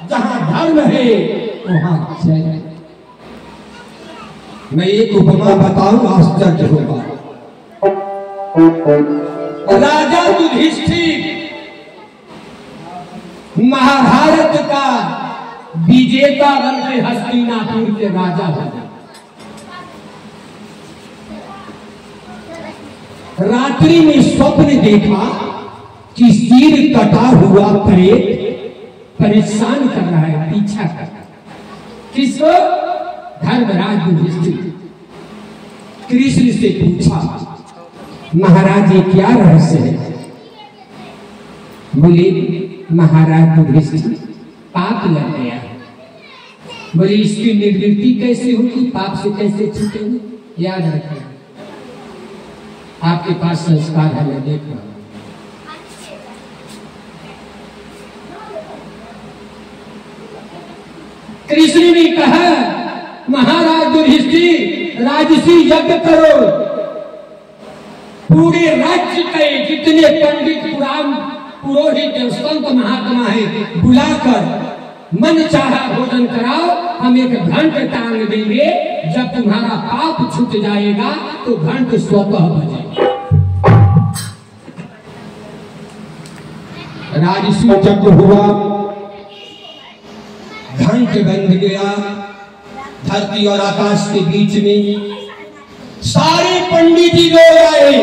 जहां धर्म है वहां जय। मैं एक उपमा बताऊं, आश्चर्य होगा। राजा युधिष्ठिर महाभारत का विजेता बन के हस्तिनापुर के राजा बने। रात्रि में स्वप्न देखा कि सिर कटा हुआ प्रेत परेशान कर रहा है, पीछा कर रहा है। किसको? धर्मराज युधिष्ठिर। कृष्ण से पूछा, महाराज ये क्या रहस्य है? बोले, महाराज युधिष्ठिर पाप लग गया है। बोले, इसकी निवृत्ति कैसे होगी, पाप से कैसे छूटेंगे? याद रखना, आपके पास संस्कार है, मैं देख रहा हूं। कृष्ण ने कहा, महाराज युधिष्ठिर राजसी यज्ञ करो, पूरे राज्य के जितने पंडित पुराण पुरोहित संत महात्मा है बुलाकर मन चाहा भोजन कराओ, हम एक घंट टांग देंगे, जब तुम्हारा पाप छूट जाएगा तो घंट स्वतः बजेगा। राजसी यज्ञ हुआ, घंट बंध गया। धरती और आकाश के बीच में सारे पंडित जी लोग आए,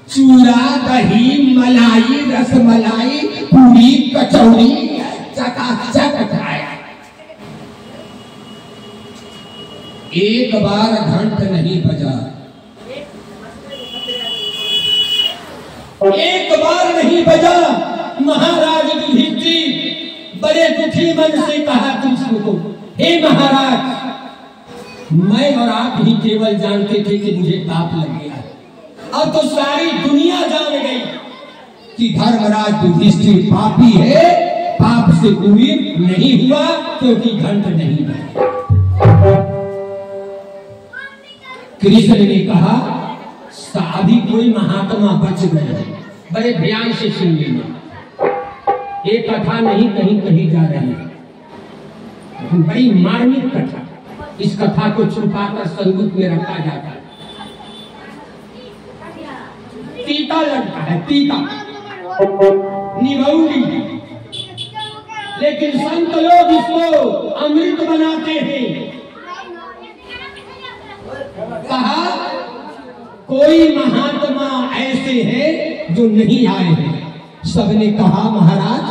चूड़ा दही मलाई रसमलाई पूरी कचौड़ी चकाचक खाया। एक बार घंट नहीं बजा, एक बार नहीं बजा। महाराज युधिष्ठिर बड़े दुखी मन से कहा कृष्ण को, हे महाराज, मैं और आप ही केवल जानते थे कि मुझे पाप लग गया, अब तो सारी दुनिया जान गई कि धर्मराज युधिष्ठिर पापी है। पाप से दूरी नहीं हुआ क्योंकि घंट नहीं बजा। कृष्ण ने कहा, अभी कोई महात्मा बच गए, बड़े ध्यान से सुन लेना। ये कथा नहीं कहीं कही जा रही है, बड़ी मार्मिक कथा। इस कथा को छुपाकर संदूक में रखा जाता है। तीता लगता है, तीता निभौली, लेकिन संत लोग इसको अमृत बनाते हैं। कहा, कोई महात्मा ऐसे हैं जो नहीं आए हैं। सबने कहा, महाराज,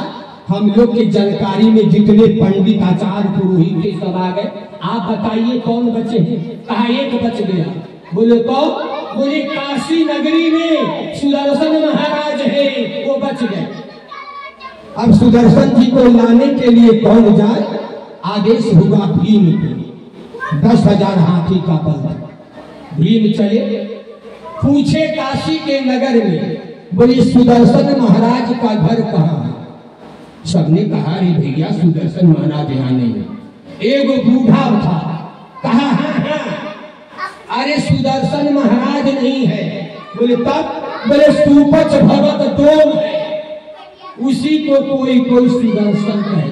हम लोग की जानकारी में जितने पंडित आचार्य पुरोहित के सब आ गए, आप बताइए कौन बचे हैं? कहा, एक बच गया। बोले कौन? बोले काशी नगरी में सुदर्शन महाराज है, वो बच गए। अब सुदर्शन जी को लाने के लिए कौन जाए? आदेश हुआ भीम को, 10,000 हाथी का बल। भीम चले, पूछे काशी के नगर में, बोले सुदर्शन महाराज का घर कहाँ है? सबने कहा, अरे भैया सुदर्शन महाराज यहाँ नहीं है। एगो बूढ़ा था, कहा, हाँ, अरे सुदर्शन महाराज नहीं है। बोले तब? बोले सुपच भगत डोम है, उसी को कोई कोई सुदर्शन कहे।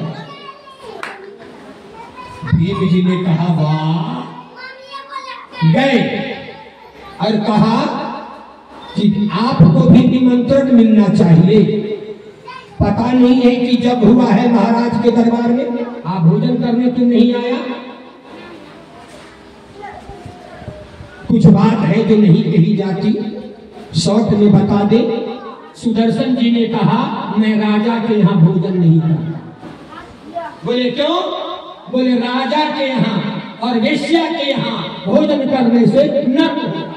भीम जी ने कहा, वाह। गए और कहा कि आपको भी निमंत्रण मिलना चाहिए। पता नहीं है कि जब हुआ है महाराज के दरबार में, आप भोजन करने क्यों नहीं आया? कुछ बात है जो नहीं कही जाती, शॉर्ट में बता दे। सुदर्शन जी ने कहा, मैं राजा के यहाँ भोजन नहीं करता। बोले क्यों? बोले राजा के यहाँ और वेश्या के यहाँ भोजन करने से नरक।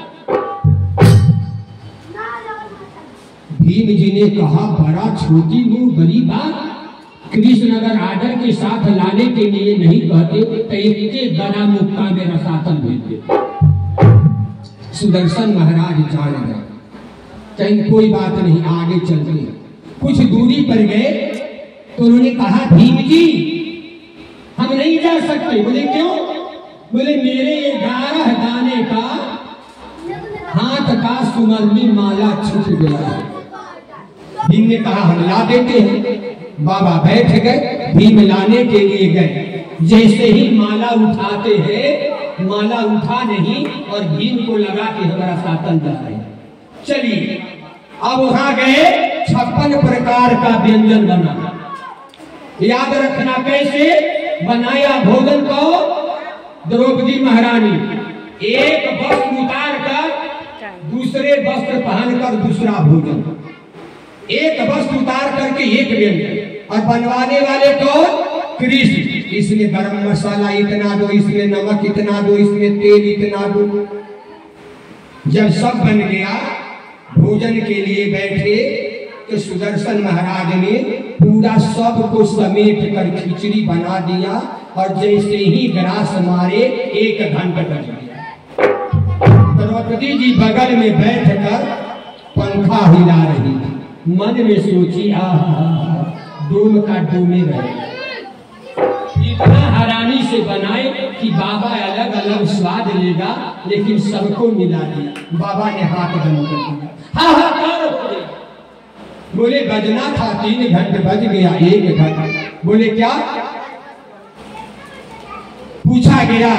भीम जी ने कहा, बड़ा छोटी मुंह बड़ी बात। कृष्ण अगर आदर के साथ लाने के लिए नहीं कहते तो एक बड़ा मुक्का में रसातल भेज देते। सुदर्शन महाराज जान गए, कहीं कोई बात नहीं, आगे चलते। कुछ दूरी पर गए तो उन्होंने कहा, भीम जी हम नहीं जा सकते। बोले क्यों? बोले मेरे 11 दाने का हाथ का सुमरनी माला छूट गया है। भीम ने कहा, हम ला देते हैं। बाबा बैठ गए, भीम लाने के लिए गए। जैसे ही माला उठाते हैं, माला उठा नहीं और भीम को लगा कि हमारा सातन जा रहे। चलिए अब वहां गए, 56 प्रकार का व्यंजन बना। याद रखना कैसे बनाया भोजन को। द्रौपदी महारानी एक वस्त्र उतार कर दूसरे वस्त्र पहनकर दूसरा भोजन, एक वस्त्र उतार करके एक व्यंजन। और बनवाने वाले कौन? कृष्ण। इसमें गरम मसाला इतना दो, इसमें नमक इतना दो, इसमें तेल इतना दो। जब सब बन गया, भोजन के लिए बैठे तो सुदर्शन महाराज ने पूरा सब को समेट कर खिचड़ी बना दिया और जैसे ही ग्रास मारे 1 घंटा कट गया। द्रौपदी जी बगल में बैठकर पंखा हिला रही थी। मन में सोची, डोम का डोमे रहे। इतना हैरानी से बनाए कि बाबा अलग अलग स्वाद लेगा, लेकिन सबको मिला दिया। बाबा ने हाथ बंद कर दिया, हाहाकार हो गया। बोले बजना था 3 घंटे, बज गया 1 घंटा। बोले क्या? पूछा गया।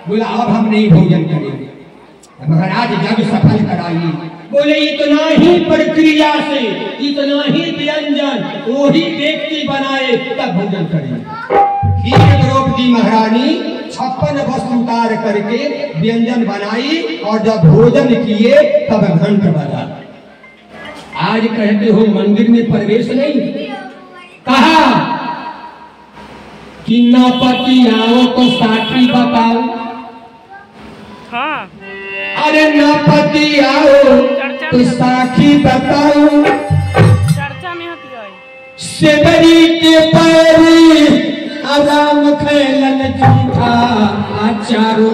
बोला अब हम नहीं भोजन करेंगे, महाराज जग सफल कराइए। बोले इतना ही प्रक्रिया से, इतना ही व्यंजन वही व्यक्ति बनाए तब भोजन करेंगे। द्रौपदी महारानी 56 वस्त्र उतार करके व्यंजन बनाई और जब भोजन किए तब घंट बजा। आज कहते हो मंदिर में प्रवेश नहीं, कहा कि नौपति आओ तो साथी बताओ। हाँ। अरे नौपति आओ तो साथी बताओ। चर्चा में होती है सेवरी के पैरी आराम खेलन झूठा आचारो।